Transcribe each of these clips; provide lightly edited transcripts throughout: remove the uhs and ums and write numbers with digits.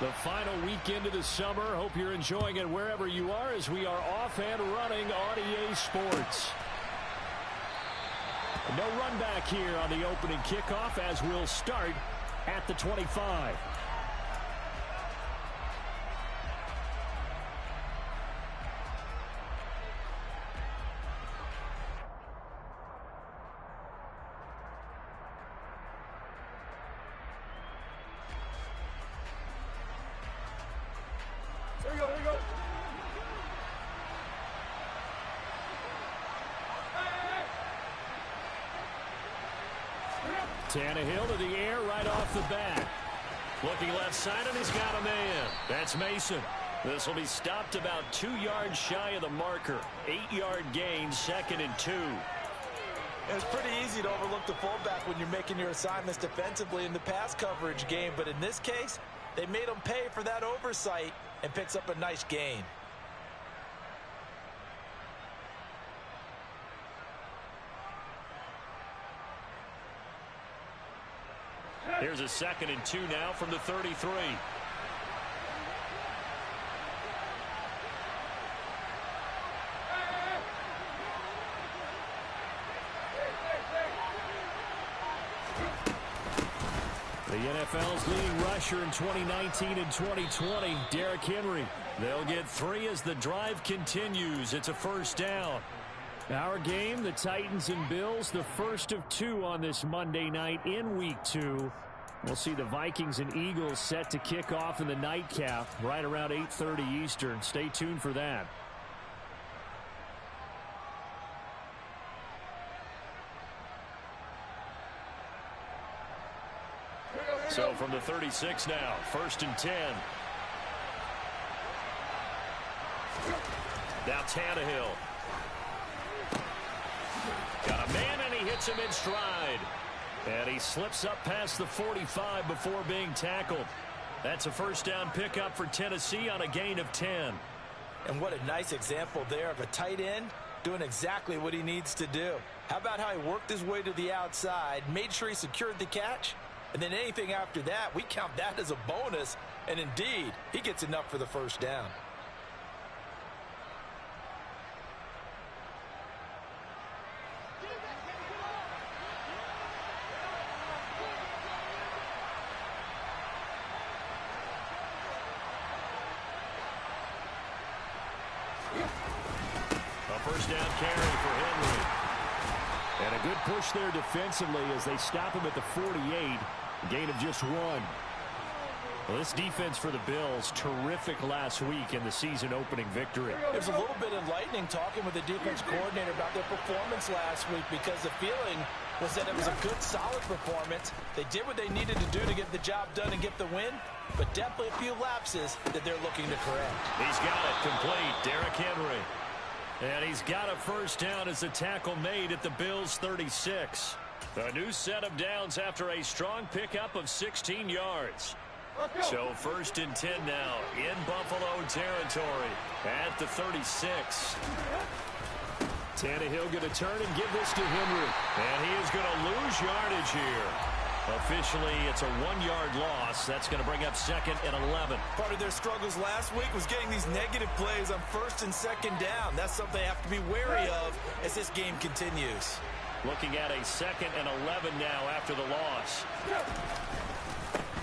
The final weekend of the summer. Hope you're enjoying it wherever you are as we are off and running on EA Sports. No run back here on the opening kickoff as we'll start at the 25. Tannehill to the air right off the bat. Looking left side, and he's got a man. That's Mason. This will be stopped about 2 yards shy of the marker. 8-yard gain, 2nd and 2. It's pretty easy to overlook the fullback when you're making your assignments defensively in the pass coverage game. But in this case, they made him pay for that oversight and picks up a nice gain. Here's a 2nd and 2 now from the 33. The NFL's leading rusher in 2019 and 2020, Derrick Henry. They'll get 3 as the drive continues. It's a first down. Our game, the Titans and Bills, the first of 2 on this Monday night in Week 2. We'll see the Vikings and Eagles set to kick off in the nightcap right around 8:30 Eastern. Stay tuned for that. So from the 36 now, 1st and 10. Now Tannehill. Got a man, and he hits him in stride. And he slips up past the 45 before being tackled. That's a first down pickup for Tennessee on a gain of 10. And what a nice example there of a tight end doing exactly what he needs to do. How about how he worked his way to the outside, made sure he secured the catch, and then anything after that, we count that as a bonus. And indeed, he gets enough for the first down. First down carry for Henry. And a good push there defensively as they stop him at the 48. A gain of just 1. Well, this defense for the Bills, terrific last week in the season opening victory. It was a little bit enlightening talking with the defense coordinator about their performance last week because the feeling was that it was a good, solid performance. They did what they needed to do to get the job done and get the win, but definitely a few lapses that they're looking to correct. He's got it complete, Derrick Henry. And he's got a first down as the tackle made at the Bills' 36. A new set of downs after a strong pickup of 16 yards. So 1st and 10 now in Buffalo territory at the 36. Tannehill going to turn and give this to Henry. And he is going to lose yardage here. Officially, it's a 1-yard loss. That's going to bring up 2nd and 11. Part of their struggles last week was getting these negative plays on 1st and 2nd down. That's something they have to be wary of as this game continues. Looking at a 2nd and 11 now after the loss.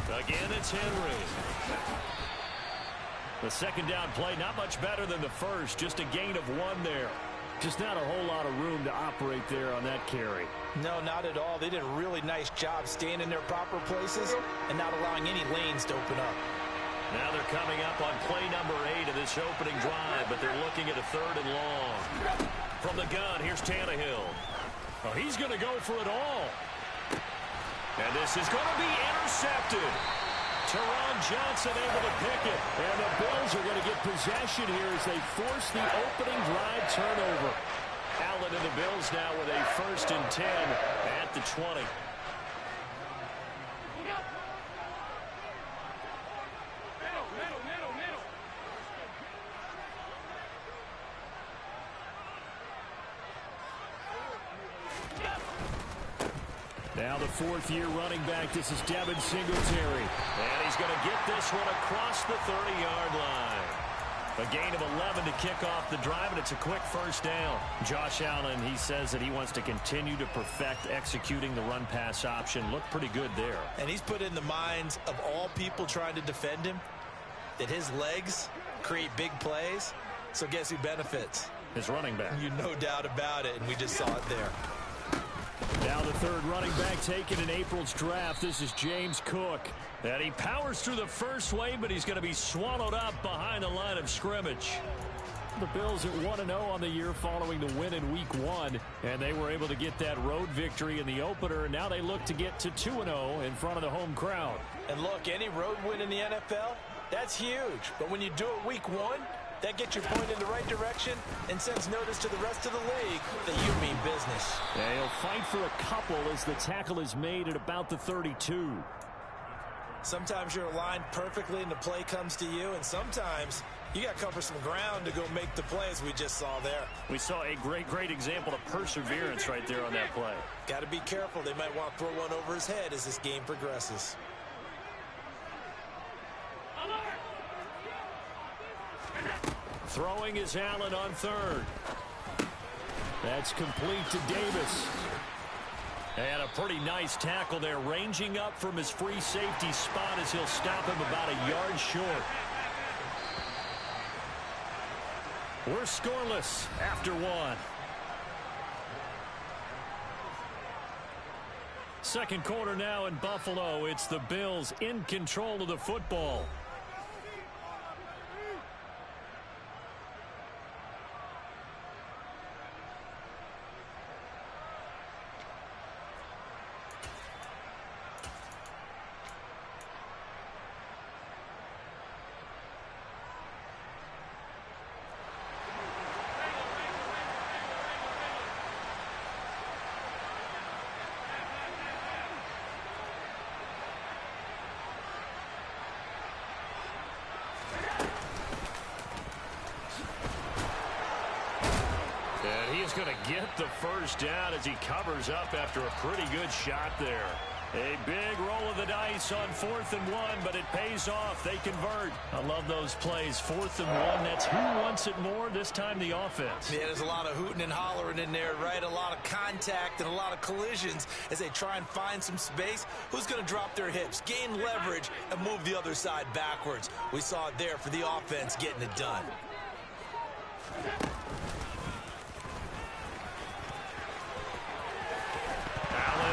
Again, it's Henry. The 2nd down play, not much better than the first. Just a gain of 1 there. Just not a whole lot of room to operate there on that carry. No, not at all. They did a really nice job staying in their proper places and not allowing any lanes to open up. Now they're coming up on play number 8 of this opening drive, but they're looking at a 3rd and long. From the gun, here's Tannehill. Oh, he's going to go for it all. And this is going to be intercepted. Teron Johnson able to pick it. And the Bills are going to get possession here as they force the opening drive turnover. Allen and the Bills now with a 1st and 10 at the 20. Now the fourth-year running back. This is Devin Singletary. And he's going to get this one across the 30-yard line. A gain of 11 to kick off the drive, and it's a quick first down. Josh Allen, he says that he wants to continue to perfect executing the run-pass option. Looked pretty good there. And he's put in the minds of all people trying to defend him that his legs create big plays. So guess who benefits? His running back. You no doubt about it, and we just saw it there. Now the third running back taken in April's draft. This is James Cook. And he powers through the first wave, but he's going to be swallowed up behind the line of scrimmage. The Bills at 1-0 on the year following the win in Week 1. And they were able to get that road victory in the opener. And now they look to get to 2-0 in front of the home crowd. And look, any road win in the NFL, that's huge. But when you do it Week 1, that gets your point in the right direction and sends notice to the rest of the league that you mean business. Yeah, he'll fight for a couple as the tackle is made at about the 32. Sometimes you're aligned perfectly and the play comes to you, and sometimes you got to cover some ground to go make the play, as we just saw there. We saw a great example of perseverance right there on that play. Got to be careful. They might want to throw one over his head as this game progresses. Throwing is Allen on third. That's complete to Davis. And a pretty nice tackle there, ranging up from his free safety spot as he'll stop him about a yard short. We're scoreless after one. Second quarter now in Buffalo. It's the Bills in control of the football. He's going to get the first down as he covers up after a pretty good shot there. A big roll of the dice on 4th and 1, but it pays off. They convert. I love those plays. 4th and 1, that's who wants it more, this time the offense. Yeah, there's a lot of hooting and hollering in there, right? A lot of contact and a lot of collisions as they try and find some space. Who's going to drop their hips, gain leverage, and move the other side backwards? We saw it there for the offense getting it done.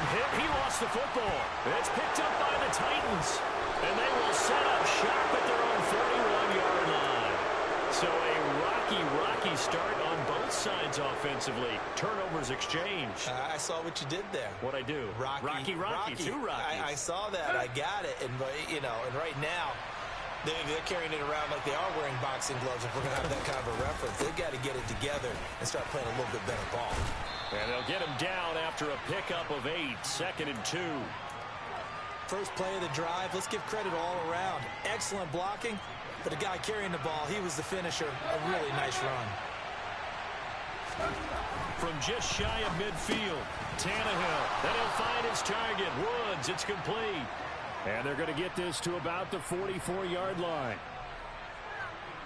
He lost the football. It's picked up by the Titans. And they will set up shop at their own 41-yard line. So a rocky start on both sides offensively. Turnovers exchanged. I saw what you did there. What'd I do? Rocky. Two Rockies. I saw that. I got it. And, you know, and right now, they're carrying it around like they are wearing boxing gloves. If we're going to have that kind of a reference, they've got to get it together and start playing a little bit better ball. And they'll get him down after a pickup of 8, 2nd and 2. First play of the drive. Let's give credit all around. Excellent blocking, but the guy carrying the ball, he was the finisher. A really nice run. From just shy of midfield, Tannehill. Then he'll find his target, Woods. It's complete. And they're going to get this to about the 44-yard line.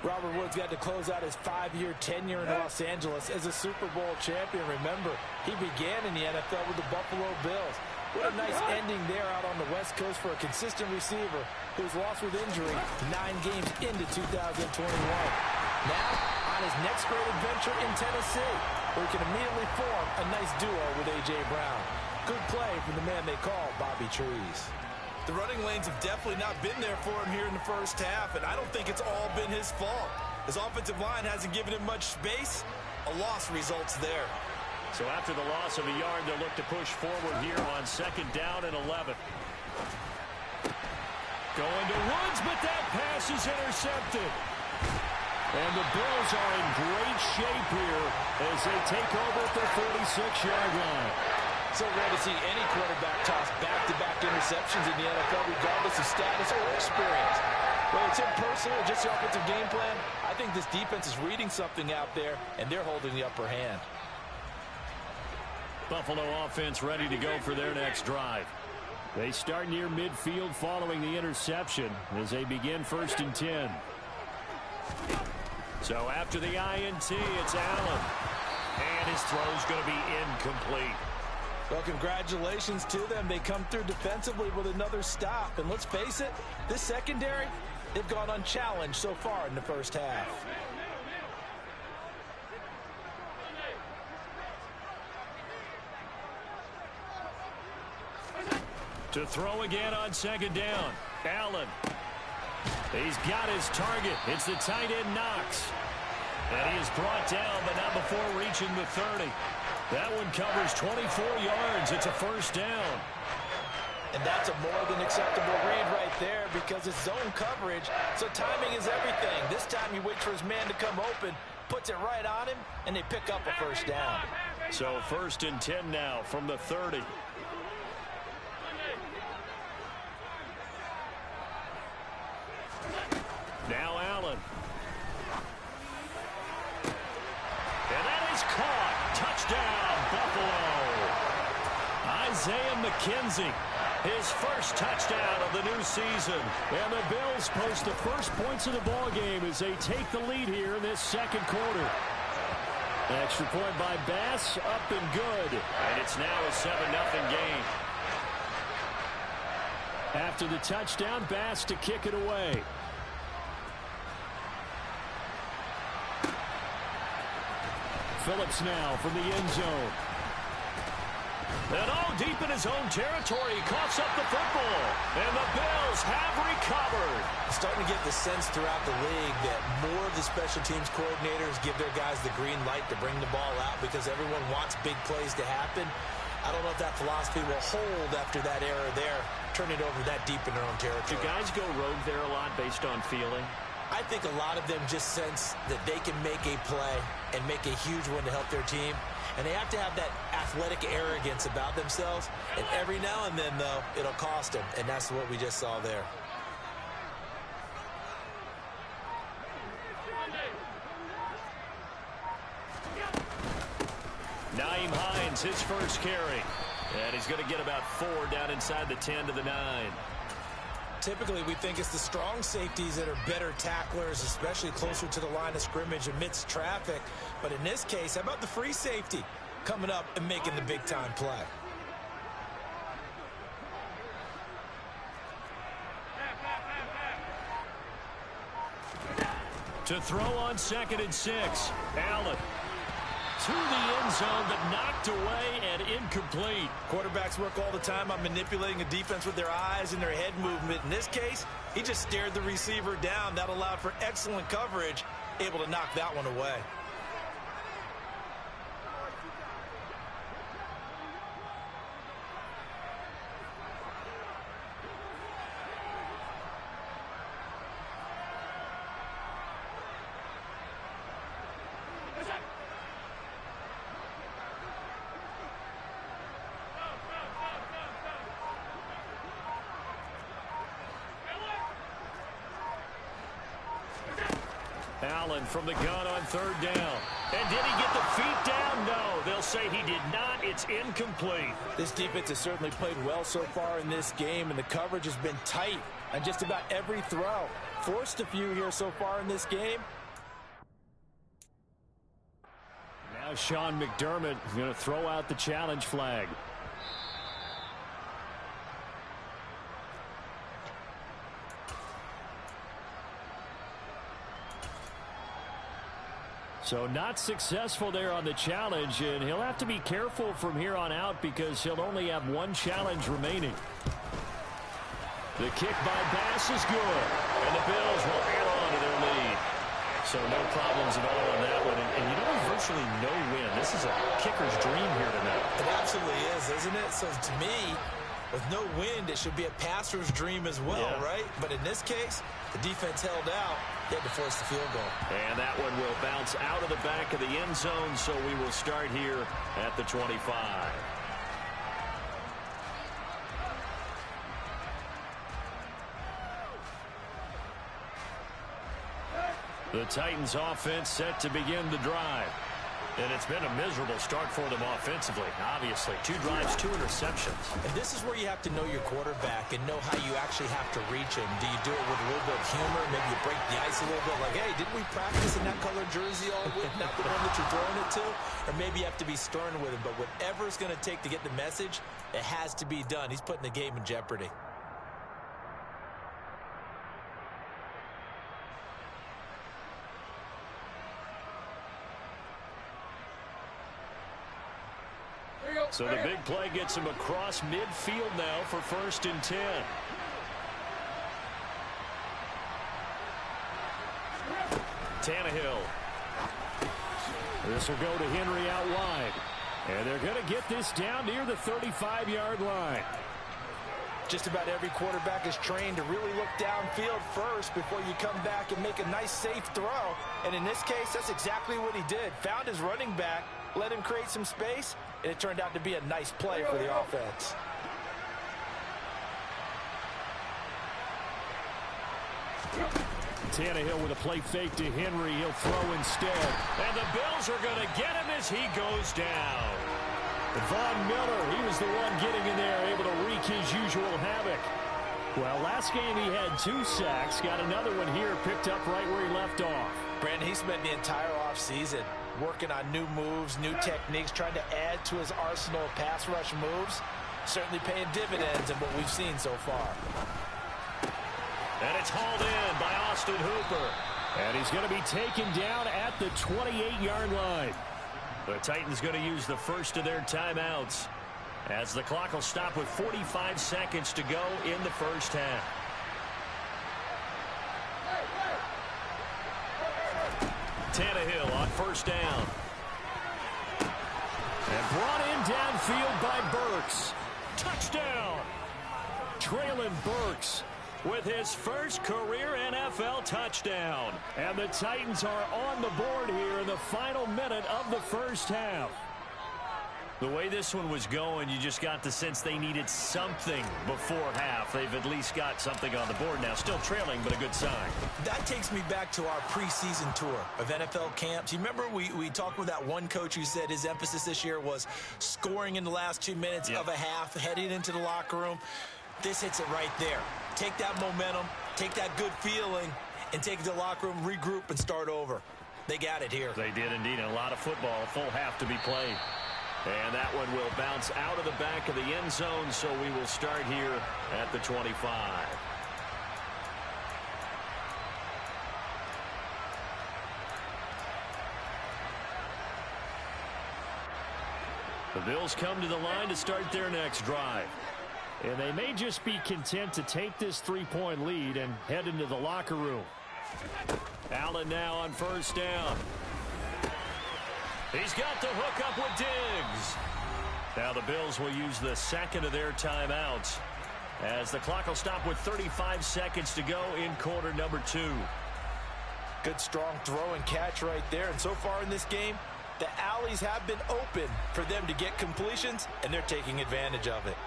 Robert Woods got to close out his 5-year tenure in Los Angeles as a Super Bowl champion. Remember, he began in the NFL with the Buffalo Bills. What a nice ending there out on the West Coast for a consistent receiver who's lost with injury 9 games into 2021. Now, on his next great adventure in Tennessee, where he can immediately form a nice duo with A.J. Brown. Good play from the man they call Bobby Trees. The running lanes have definitely not been there for him here in the first half, and I don't think it's all been his fault. His offensive line hasn't given him much space. A loss results there. So after the loss of a yard, they'll look to push forward here on 2nd down and 11. Going to Woods, but that pass is intercepted. And the Bills are in great shape here as they take over at the 46-yard line. So rare to see any quarterback toss back-to-back interceptions in the NFL, regardless of status or experience. Whether it's him personally or just the offensive game plan, I think this defense is reading something out there, and they're holding the upper hand. Buffalo offense ready to go for their next drive. They start near midfield following the interception as they begin 1st and 10. So after the INT, it's Allen. And his throw's going to be incomplete. Well, congratulations to them. They come through defensively with another stop. And let's face it, this secondary, they've gone unchallenged so far in the first half. To throw again on 2nd down. Allen. He's got his target. It's the tight end Knox. And he is brought down, but not before reaching the 30. That one covers 24 yards. It's a 1st down. And that's a more than acceptable read right there because it's zone coverage, so timing is everything. This time he waits for his man to come open, puts it right on him, and they pick up a 1st down. So 1st and 10 now from the 30. Now Allen. And that is caught. Touchdown, Buffalo. Isaiah McKenzie, his first touchdown of the new season. And the Bills post the first points of the ball game as they take the lead here in this 2nd quarter. Extra point by Bass, up and good. And it's now a 7-0 game. After the touchdown, Bass to kick it away. Phillips now from the end zone. And all deep in his own territory, he coughs up the football. And the Bills have recovered. Starting to get the sense throughout the league that more of the special teams coordinators give their guys the green light to bring the ball out because everyone wants big plays to happen. I don't know if that philosophy will hold after that error there, turning it over that deep in their own territory. Do guys go rogue there a lot based on feeling? I think a lot of them just sense that they can make a play and make a huge one to help their team. And they have to have that athletic arrogance about themselves. And every now and then, though, it'll cost them. And that's what we just saw there. Nyheim Hines, his first carry. And he's going to get about 4 down inside the 10 to the 9. Typically, we think it's the strong safeties that are better tacklers, especially closer to the line of scrimmage amidst traffic. But in this case, how about the free safety coming up and making the big-time play? To throw on 2nd and 6. Allen. To the end zone, but knocked away and incomplete. Quarterbacks work all the time on manipulating a defense with their eyes and their head movement. In this case, he just stared the receiver down. That allowed for excellent coverage, able to knock that one away. Allen from the gun on 3rd down. And did he get the feet down? No, they'll say he did not. It's incomplete. This defense has certainly played well so far in this game, and the coverage has been tight on just about every throw. Forced a few here so far in this game. Now Sean McDermott is going to throw out the challenge flag. So not successful there on the challenge, and he'll have to be careful from here on out because he'll only have 1 challenge remaining. The kick by Bass is good, and the Bills will add on to their lead. So no problems at all on that one, and you know, virtually no win. This is a kicker's dream here tonight. It absolutely is, isn't it? So to me, with no wind, it should be a passer's dream as well, yeah. Right? But in this case, the defense held out. They had to force the field goal. And that one will bounce out of the back of the end zone, so we will start here at the 25. The Titans offense set to begin the drive. And it's been a miserable start for them offensively, obviously. 2 drives, 2 interceptions. And this is where you have to know your quarterback and know how you actually have to reach him. Do you do it with a little bit of humor? Maybe you break the ice a little bit like, hey, didn't we practice in that color jersey all week? Not the one that you're throwing it to? Or maybe you have to be stern with him. But whatever it's going to take to get the message, it has to be done. He's putting the game in jeopardy. So the big play gets him across midfield now for 1st and 10. Tannehill. This will go to Henry out wide. And they're going to get this down near the 35-yard line. Just about every quarterback is trained to really look downfield first before you come back and make a nice, safe throw. And in this case, that's exactly what he did. Found his running back, let him create some space, and it turned out to be a nice play for the offense. Tannehill with a play fake to Henry. He'll throw instead. And the Bills are going to get him as he goes down. Von Miller, he was the one getting in there, able to wreak his usual havoc. Well, last game he had 2 sacks. Got another one here, picked up right where he left off. Brandon, he spent the entire offseason working on new moves, new techniques, trying to add to his arsenal of pass rush moves. Certainly paying dividends in what we've seen so far. And it's hauled in by Austin Hooper. And he's going to be taken down at the 28-yard line. The Titans going to use the first of their timeouts, as the clock will stop with 45 seconds to go in the first half. Tannehill on 1st down. And brought in downfield by Burks. Touchdown! Treylon Burks with his first career NFL touchdown. And the Titans are on the board here in the final minute of the first half. The way this one was going, you just got the sense they needed something before half. They've at least got something on the board now. Still trailing, but a good sign. That takes me back to our preseason tour of NFL camps. You remember we talked with that one coach who said his emphasis this year was scoring in the last 2 minutes of a half, heading into the locker room. This hits it right there. Take that momentum, take that good feeling, and take it to the locker room, regroup, and start over. They got it here. They did indeed. And a lot of football, full half to be played. And that one will bounce out of the back of the end zone, so we will start here at the 25. The Bills come to the line to start their next drive. And they may just be content to take this 3-point lead and head into the locker room. Allen now on 1st down. He's got the hook up with Diggs. Now the Bills will use the second of their timeouts, as the clock will stop with 35 seconds to go in quarter number 2. Good strong throw and catch right there. And so far in this game, the alleys have been open for them to get completions, and they're taking advantage of it.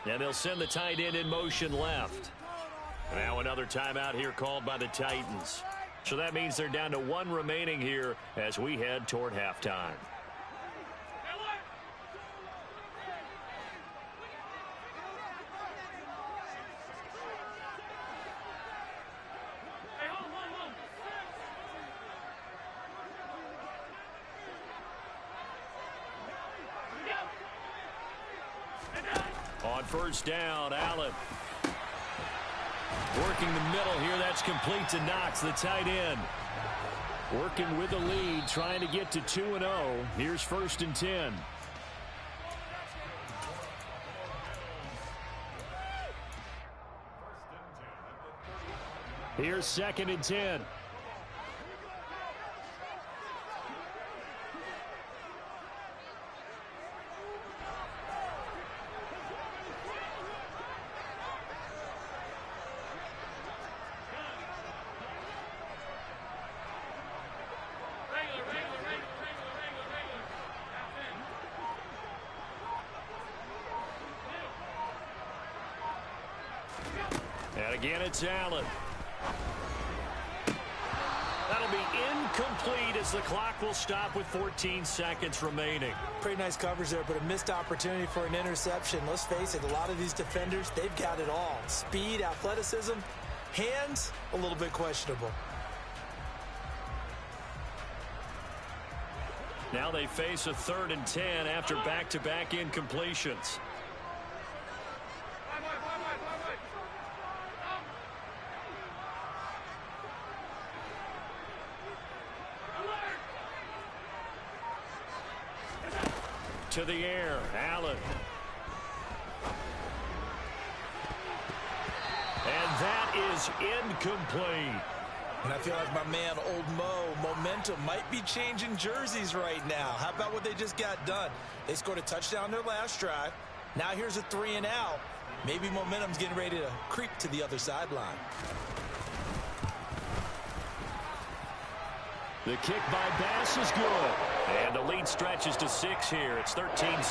And they'll send the tight end in motion left. Now another timeout here called by the Titans. So that means they're down to 1 remaining here as we head toward halftime. On 1st down, Allen. Working the middle here, that's complete to Knox, the tight end. Working with the lead, trying to get to 2-0. Here's 1st and 10. Here's 2nd and 10. Again, it's Allen. That'll be incomplete as the clock will stop with 14 seconds remaining. Pretty nice coverage there, but a missed opportunity for an interception. Let's face it, a lot of these defenders, they've got it all. Speed, athleticism, hands, a little bit questionable. Now they face a 3rd and 10 after back-to-back incompletions. To the air, Allen. And that is incomplete. And I feel like my man, Old Mo, momentum might be changing jerseys right now. How about what they just got done? They scored a touchdown their last drive. Now here's a 3 and out. Maybe momentum's getting ready to creep to the other sideline. The kick by Bass is good. And the lead stretches to 6 here. It's 13-7.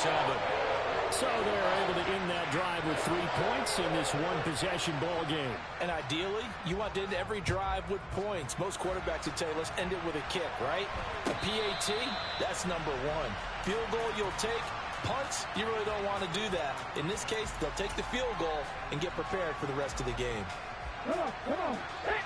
So they're able to end that drive with 3 points in this one-possession ball game. And ideally, you want to end every drive with points. Most quarterbacks would tell you, let's end it with a kick, right? A PAT, that's number 1. Field goal you'll take. Punts, you really don't want to do that. In this case, they'll take the field goal and get prepared for the rest of the game. Come on. Hey.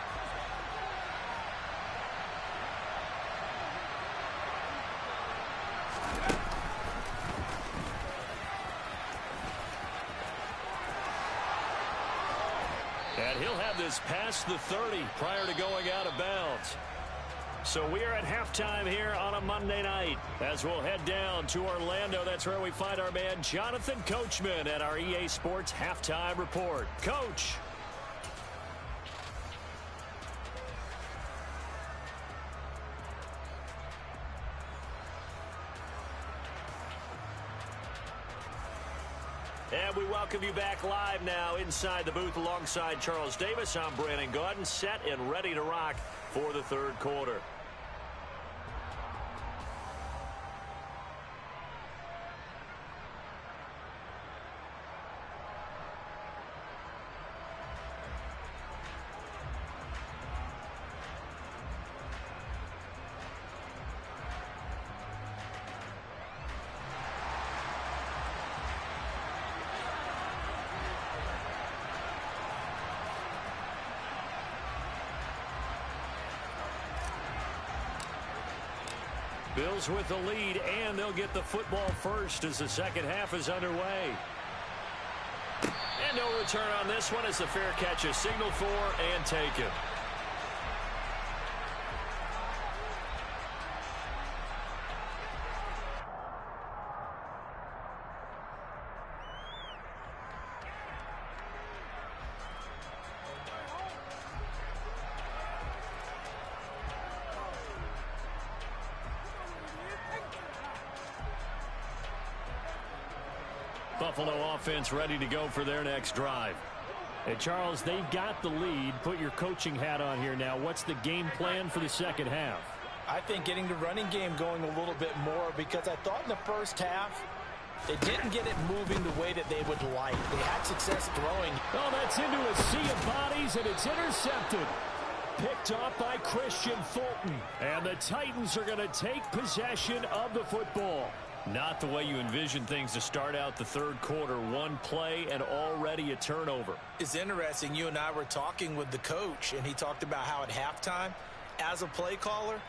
And he'll have this past the 30 prior to going out of bounds. So we are at halftime here on a Monday night. As we'll head down to Orlando, that's where we find our man Jonathan Coachman at our EA Sports Halftime Report. Coach. And we welcome you back live now inside the booth alongside Charles Davis. I'm Brandon Gaudin, set and ready to rock for the 3rd quarter. Bills with the lead, and they'll get the football first as the second half is underway. And no return on this one as the fair catch is signaled for and taken. Buffalo offense ready to go for their next drive. Hey, Charles, they've got the lead. Put your coaching hat on here now. What's the game plan for the second half? I think getting the running game going a little bit more, because I thought in the first half they didn't get it moving the way that they would like. They had success throwing. Oh, that's into a sea of bodies, and it's intercepted. Picked off by Christian Fulton. And the Titans are going to take possession of the football. Not the way you envision things to start out the 3rd quarter. One play and already a turnover. It's interesting. You and I were talking with the coach, and he talked about how at halftime, as a play caller,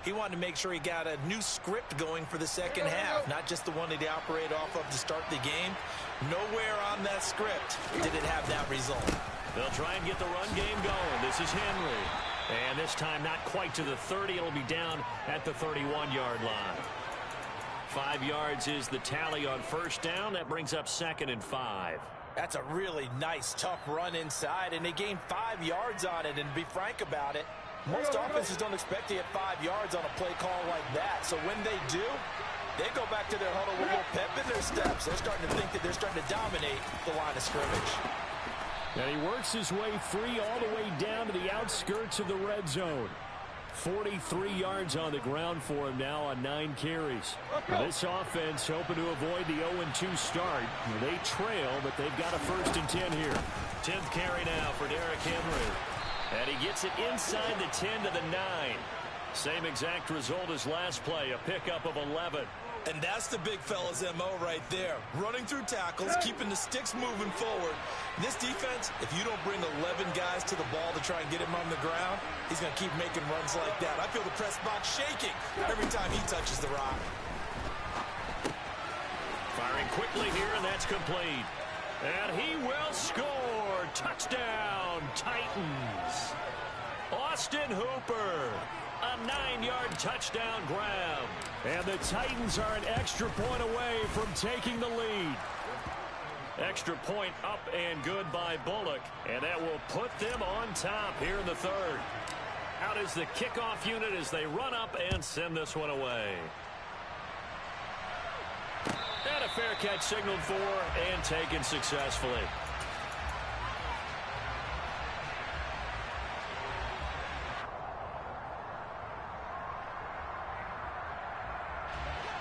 he wanted to make sure he got a new script going for the second half, not just the one that he operated off of to start the game. Nowhere on that script did it have that result. They'll try and get the run game going. This is Henry. And this time not quite to the 30. It'll be down at the 31-yard line. 5 yards is the tally on first down. That brings up 2nd and 5. That's a really nice, tough run inside, and they gained 5 yards on it. And to be frank about it, most offenses don't expect to get 5 yards on a play call like that. So when they do, they go back to their huddle with a little pep in their steps. They're starting to think that they're starting to dominate the line of scrimmage. And he works his way free all the way down to the outskirts of the red zone. 43 yards on the ground for him now on 9 carries. This offense hoping to avoid the 0-2 start. They trail, but they've got a 1st and 10 here. 10th carry now for Derrick Henry. And he gets it inside the 10 to the 9. Same exact result as last play, a pickup of 11. And that's the big fella's MO right there. Running through tackles, keeping the sticks moving forward. This defense, if you don't bring 11 guys to the ball to try and get him on the ground, he's going to keep making runs like that. I feel the press box shaking every time he touches the rock. Firing quickly here, and that's complete. And he will score. Touchdown, Titans. Austin Hooper. A 9-yard touchdown grab. And the Titans are an extra point away from taking the lead. Extra point up and good by Bullock. And that will put them on top here in the 3rd. Out is the kickoff unit as they run up and send this one away. And a fair catch signaled for and taken successfully.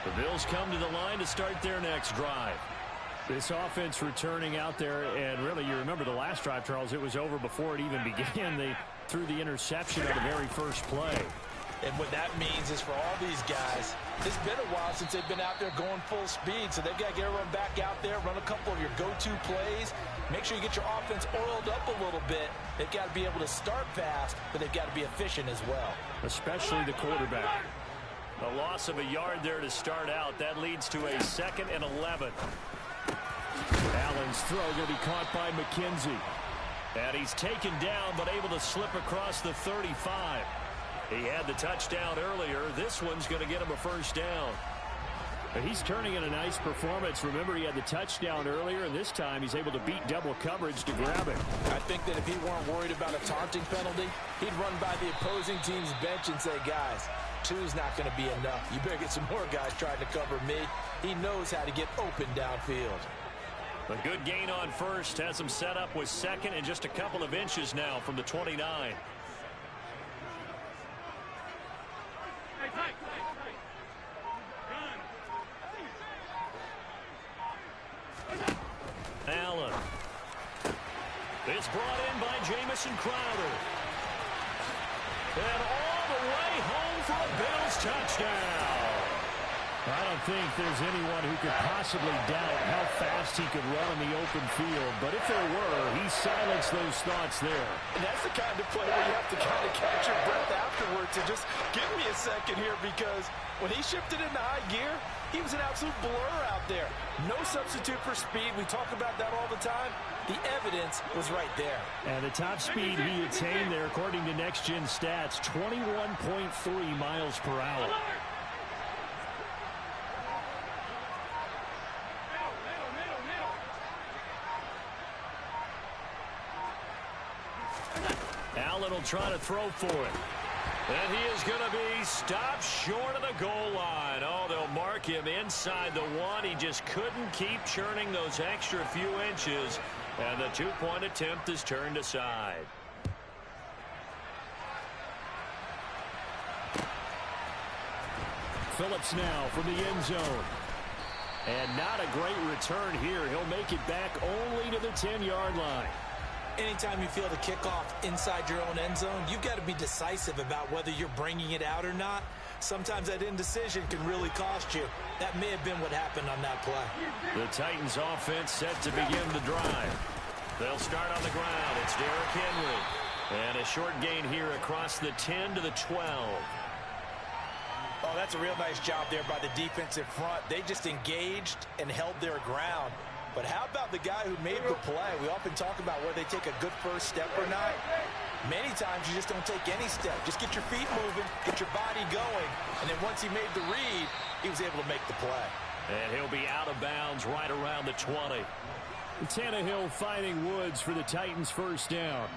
The Bills come to the line to start their next drive. This offense returning out there, and really you remember the last drive, Charles, it was over before it even began. They threw the interception on the very first play. And what that means is for all these guys, it's been a while since they've been out there going full speed, so they've got to get everyone back out there, run a couple of your go-to plays, make sure you get your offense oiled up a little bit. They've got to be able to start fast, but they've got to be efficient as well. Especially the quarterback. A loss of a yard there to start out. That leads to a 2nd and 11. Allen's throw going to be caught by McKenzie. And he's taken down, but able to slip across the 35. He had the touchdown earlier. This one's going to get him a 1st down. He's turning in a nice performance. Remember, he had the touchdown earlier, and this time he's able to beat double coverage to grab it. I think that if he weren't worried about a taunting penalty, he'd run by the opposing team's bench and say, guys, 2's not going to be enough. You better get some more guys trying to cover me. He knows how to get open downfield. A good gain on 1st. Has him set up with 2nd and just a couple of inches now from the 29. Allen. It's brought in by Jamison Crowder. And all the way home for a Bills touchdown. I don't think there's anyone who could possibly doubt how fast he could run in the open field. But if there were, he silenced those thoughts there. And that's the kind of play where you have to kind of catch your breath afterwards and just give me a second here, because when he shifted into high gear, he was an absolute blur out there. No substitute for speed. We talk about that all the time. The evidence was right there. And the top speed he attained there, according to Next Gen Stats, 21.3 miles per hour. Allen will try to throw for it. And he is going to be stopped short of the goal line. Oh, they'll mark him inside the 1. He just couldn't keep churning those extra few inches. And the 2-point attempt is turned aside. Phillips now from the end zone. And not a great return here. He'll make it back only to the 10-yard line. Anytime you feel the kickoff inside your own end zone, you've got to be decisive about whether you're bringing it out or not. Sometimes that indecision can really cost you. That may have been what happened on that play. The Titans offense set to begin the drive. They'll start on the ground. It's Derrick Henry. And a short gain here across the 10 to the 12. Oh, that's a real nice job there by the defensive front. They just engaged and held their ground. But how about the guy who made the play? We often talk about whether they take a good first step or not. Many times you just don't take any step. Just get your feet moving, get your body going, and then once he made the read, he was able to make the play. And he'll be out of bounds right around the 20. Tannehill finding Woods for the Titans' 1st down.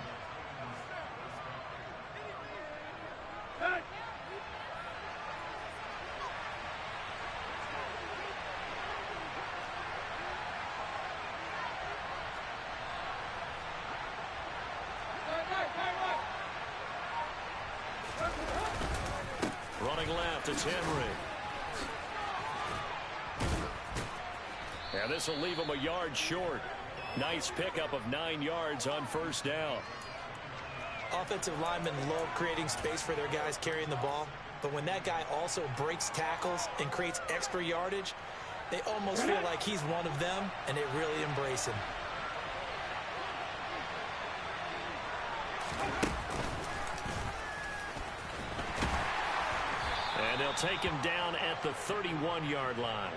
Running left, it's Henry. And this will leave him a yard short. Nice pickup of 9 yards on first down. Offensive linemen love creating space for their guys carrying the ball. But when that guy also breaks tackles and creates extra yardage, they almost feel like he's one of them, and they really embrace him. And they'll take him down at the 31-yard line.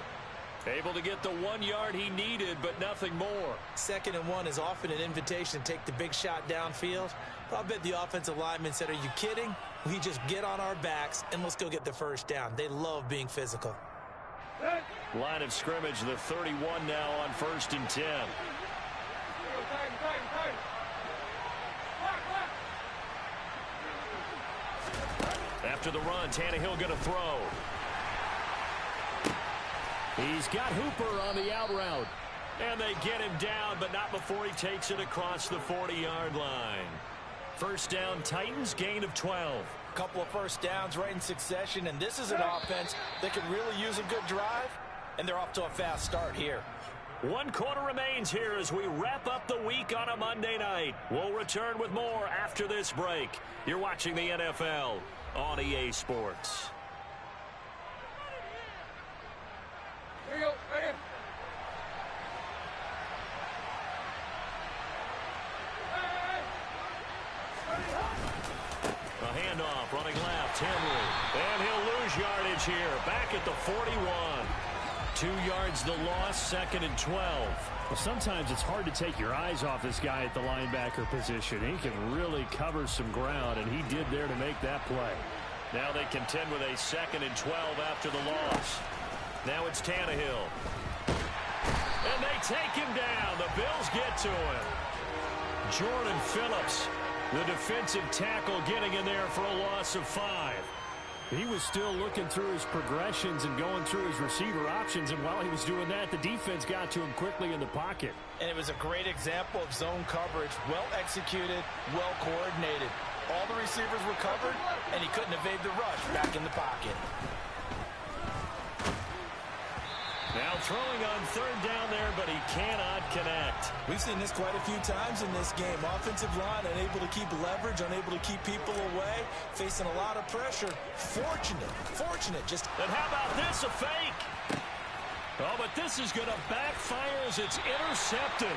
Able to get the 1 yard he needed, but nothing more. 2nd and 1 is often an invitation to take the big shot downfield. But I'll bet the offensive lineman said, are you kidding? We just get on our backs and let's go get the first down. They love being physical. Line of scrimmage, the 31 now on 1st and 10. After the run, Tannehill going to throw. He's got Hooper on the out route. And they get him down, but not before he takes it across the 40-yard line. First down, Titans, gain of 12. A couple of first downs right in succession, and this is an offense that could really use a good drive, and they're off to a fast start here. 1 quarter remains here as we wrap up the week on a Monday night. We'll return with more after this break. You're watching the NFL on EA Sports. Here you go, right here. A handoff, running left, Henry. And he'll lose yardage here, back at the 41. 2 yards the loss, 2nd and 12. Well, sometimes it's hard to take your eyes off this guy at the linebacker position. He can really cover some ground, and he did there to make that play. Now they contend with a 2nd and 12 after the loss. Now it's Tannehill. And they take him down. The Bills get to him. Jordan Phillips, the defensive tackle, getting in there for a loss of 5. He was still looking through his progressions and going through his receiver options, and while he was doing that, the defense got to him quickly in the pocket. And it was a great example of zone coverage, well executed, well coordinated. All the receivers were covered, and he couldn't evade the rush back in the pocket. Now throwing on 3rd down there, but he cannot connect. We've seen this quite a few times in this game. Offensive line unable to keep leverage, unable to keep people away, facing a lot of pressure. Fortunate. Just. And how about this, a fake? Oh, but this is going to backfire as it's intercepted.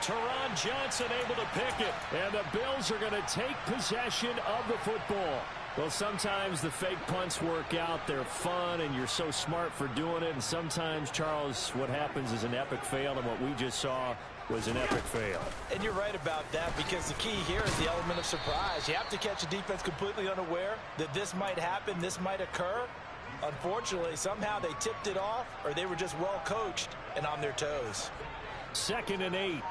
Teron Johnson able to pick it. And the Bills are going to take possession of the football. Well, sometimes the fake punts work out. They're fun, and you're so smart for doing it. And sometimes, Charles, what happens is an epic fail, and what we just saw was an epic fail. And you're right about that, because the key here is the element of surprise. You have to catch a defense completely unaware that this might happen, this might occur. Unfortunately, somehow they tipped it off, or they were just well coached and on their toes. 2nd and 8.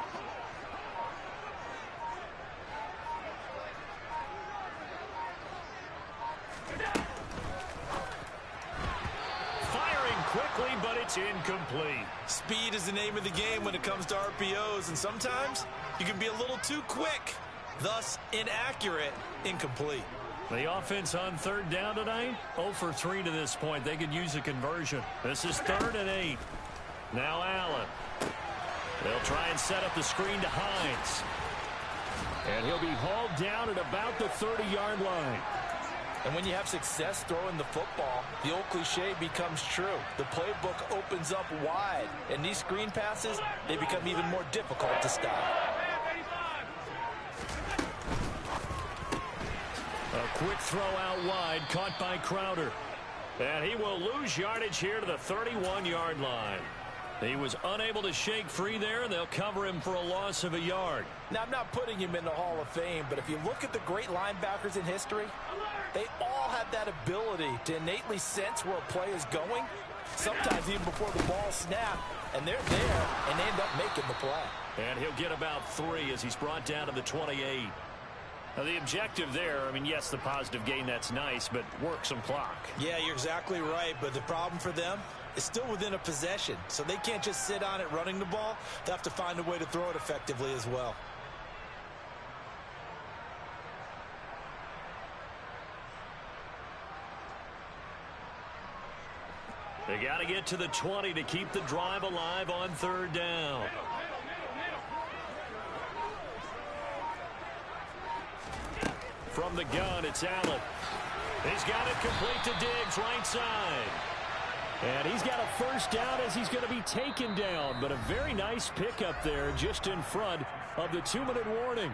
Quickly, but it's incomplete. Speed is the name of the game when it comes to RPOs, and sometimes you can be a little too quick, thus inaccurate, incomplete. The offense on 3rd down tonight, 0 for 3 to this point. They could use a conversion. This is 3rd and 8. Now Allen. They'll try and set up the screen to Hines. And he'll be hauled down at about the 30-yard line. And when you have success throwing the football, the old cliche becomes true. The playbook opens up wide, and these screen passes, they become even more difficult to stop. A quick throw out wide, caught by Crowder. And he will lose yardage here to the 31-yard line. He was unable to shake free there, and they'll cover him for a loss of a yard. Now, I'm not putting him in the Hall of Fame, but if you look at the great linebackers in history, they all have that ability to innately sense where a play is going, sometimes even before the ball snaps, and they're there, and they end up making the play. And he'll get about 3 as he's brought down to the 28. Now, the objective there, I mean, yes, the positive gain, that's nice, but work some clock. Yeah, you're exactly right, but the problem for them is still within a possession, so they can't just sit on it running the ball. They have to find a way to throw it effectively as well. They got to get to the 20 to keep the drive alive on third down. From the gun, it's Allen. He's got it complete to Diggs, right side. And he's got a first down as he's going to be taken down. But a very nice pickup there just in front of the 2-minute warning.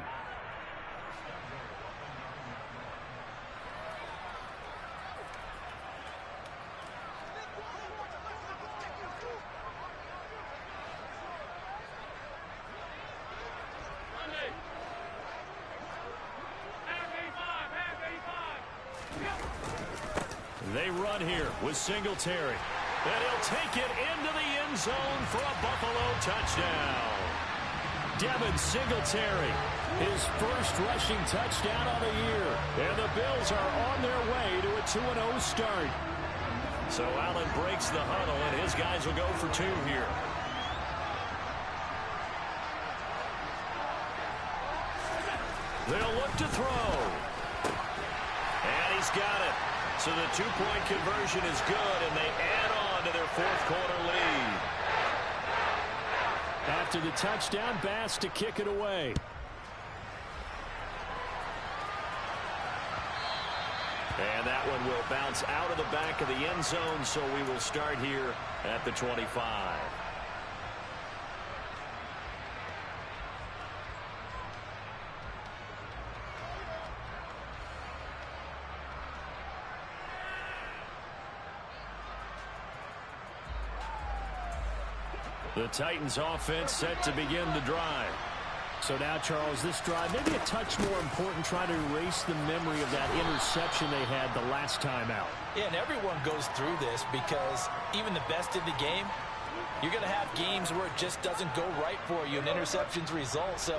They run here with Singletary. And he'll take it into the end zone for a Buffalo touchdown. Devin Singletary, his first rushing touchdown of the year. And the Bills are on their way to a 2-0 start. So Allen breaks the huddle, and his guys will go for 2 here. They'll look to throw. And he's got it. So the 2-point conversion is good, and they add on to their fourth-quarter lead. After the touchdown, Bass to kick it away. And that one will bounce out of the back of the end zone, so we will start here at the 25. The Titans offense set to begin the drive. So now, Charles, this drive maybe a touch more important, trying to erase the memory of that interception they had the last time out. Yeah, and everyone goes through this because even the best in the game, you're going to have games where it just doesn't go right for you, and interceptions result. So,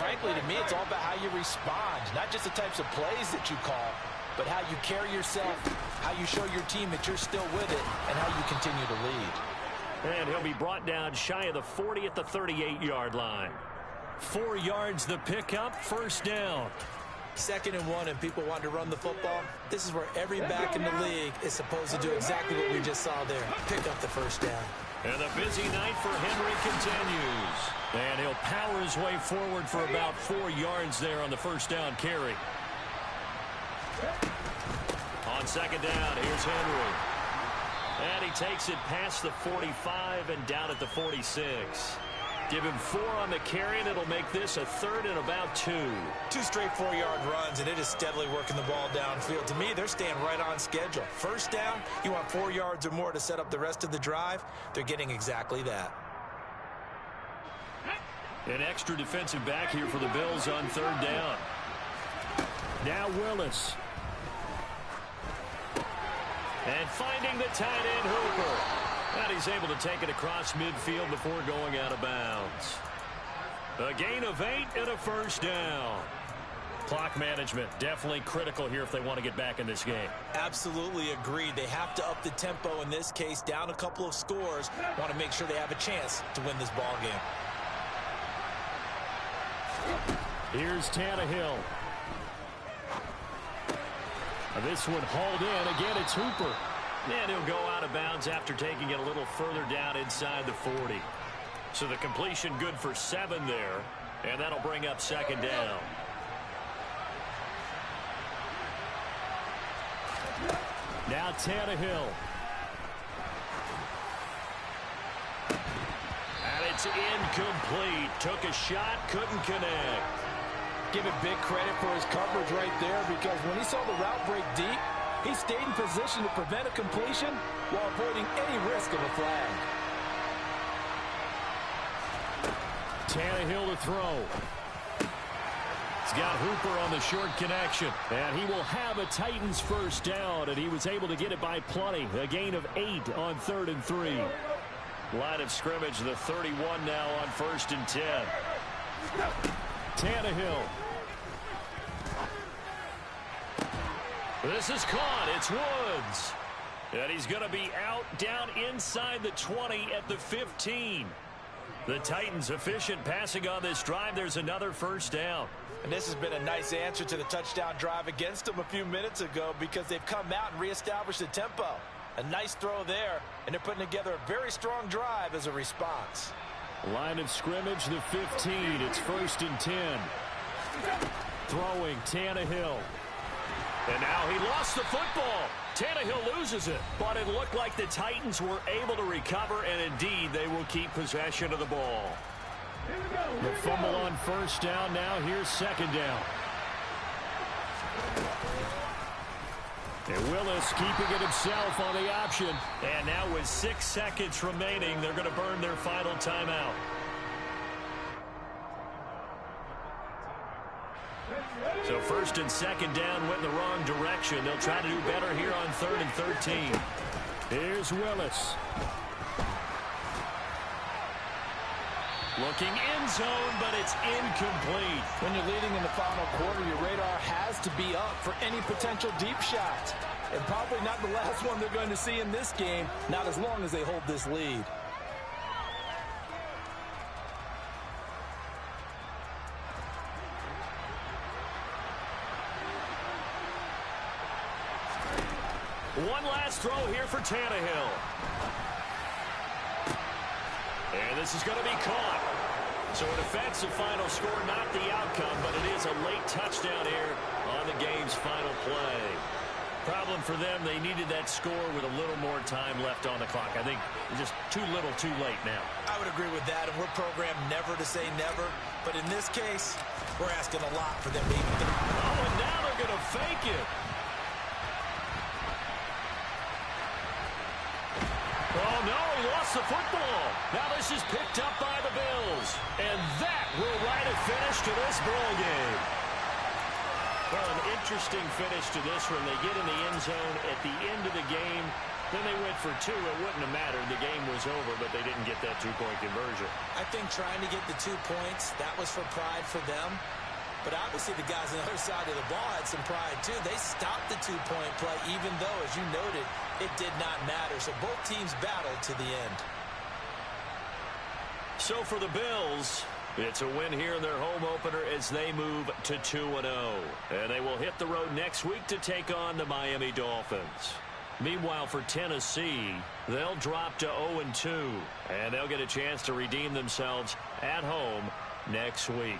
frankly, to me, it's all about how you respond, not just the types of plays that you call, but how you carry yourself, how you show your team that you're still with it, and how you continue to lead. And he'll be brought down shy of the 40 at the 38-yard line. 4 yards the pickup, first down. 2nd and 1, and people want to run the football. This is where every back in the league is supposed to do exactly what we just saw there. Pick up the first down. And the busy night for Henry continues. And he'll power his way forward for about 4 yards there on the first down carry. On 2nd down, here's Henry. And he takes it past the 45 and down at the 46. Give him 4 on the carry, and it'll make this a 3rd and about 2. 2 straight 4-yard runs, and it is steadily working the ball downfield. To me, they're staying right on schedule. First down, you want 4 yards or more to set up the rest of the drive. They're getting exactly that. An extra defensive back here for the Bills on 3rd down. Now Willis. And finding the tight end, Hooper. And he's able to take it across midfield before going out of bounds. A gain of 8 and a first down. Clock management definitely critical here if they want to get back in this game. Absolutely agreed. They have to up the tempo in this case, down a couple of scores. Want to make sure they have a chance to win this ball game. Here's Tannehill. This one hauled in. Again, it's Hooper. And he'll go out of bounds after taking it a little further down inside the 40. So the completion good for 7 there. And that'll bring up 2nd down. Now Tannehill. And it's incomplete. Took a shot, couldn't connect. Give it big credit for his coverage right there, because when he saw the route break deep, he stayed in position to prevent a completion while avoiding any risk of a flag. Tannehill to throw. He's got Hooper on the short connection. And he will have a Titans first down, and he was able to get it by plenty. A gain of 8 on 3rd and 3. Line of scrimmage, the 31 now on 1st and 10. Tannehill. This is caught. It's Woods. And he's going to be out down inside the 20 at the 15. The Titans efficient passing on this drive. There's another first down. And this has been a nice answer to the touchdown drive against them a few minutes ago, because they've come out and reestablished the tempo. A nice throw there, and they're putting together a very strong drive as a response. Line of scrimmage, the 15. It's 1st and 10. Throwing, Tannehill. And now he lost the football. Tannehill loses it. But it looked like the Titans were able to recover, and indeed they will keep possession of the ball. The fumble on 1st down. Now here's 2nd down. And Willis keeping it himself on the option. And now with 6 seconds remaining, they're going to burn their final timeout. So 1st and 2nd down went in the wrong direction. They'll try to do better here on 3rd and 13. Here's Willis. Looking end zone, but it's incomplete. When you're leading in the final quarter, your radar has to be up for any potential deep shot. And probably not the last one they're going to see in this game, not as long as they hold this lead. One last throw here for Tannehill. And this is going to be caught. So a defensive final score, not the outcome, but it is a late touchdown here on the game's final play. Problem for them, they needed that score with a little more time left on the clock. I think just too little, too late now. I would agree with that, and we're programmed never to say never. But in this case, we're asking a lot for them to even think. Oh, and now they're going to fake it. Oh, no, he lost the football. Now this is picked up by the Bills. And that will write a finish to this ball game. Well, an interesting finish to this one. They get in the end zone at the end of the game. Then they went for 2. It wouldn't have mattered. The game was over, but they didn't get that 2-point conversion. I think trying to get the 2 points, that was for pride for them. But obviously the guys on the other side of the ball had some pride too. They stopped the 2-point play, even though, as you noted, it did not matter. So both teams battled to the end. So for the Bills, it's a win here in their home opener as they move to 2-0. And they will hit the road next week to take on the Miami Dolphins. Meanwhile, for Tennessee, they'll drop to 0-2. And they'll get a chance to redeem themselves at home next week.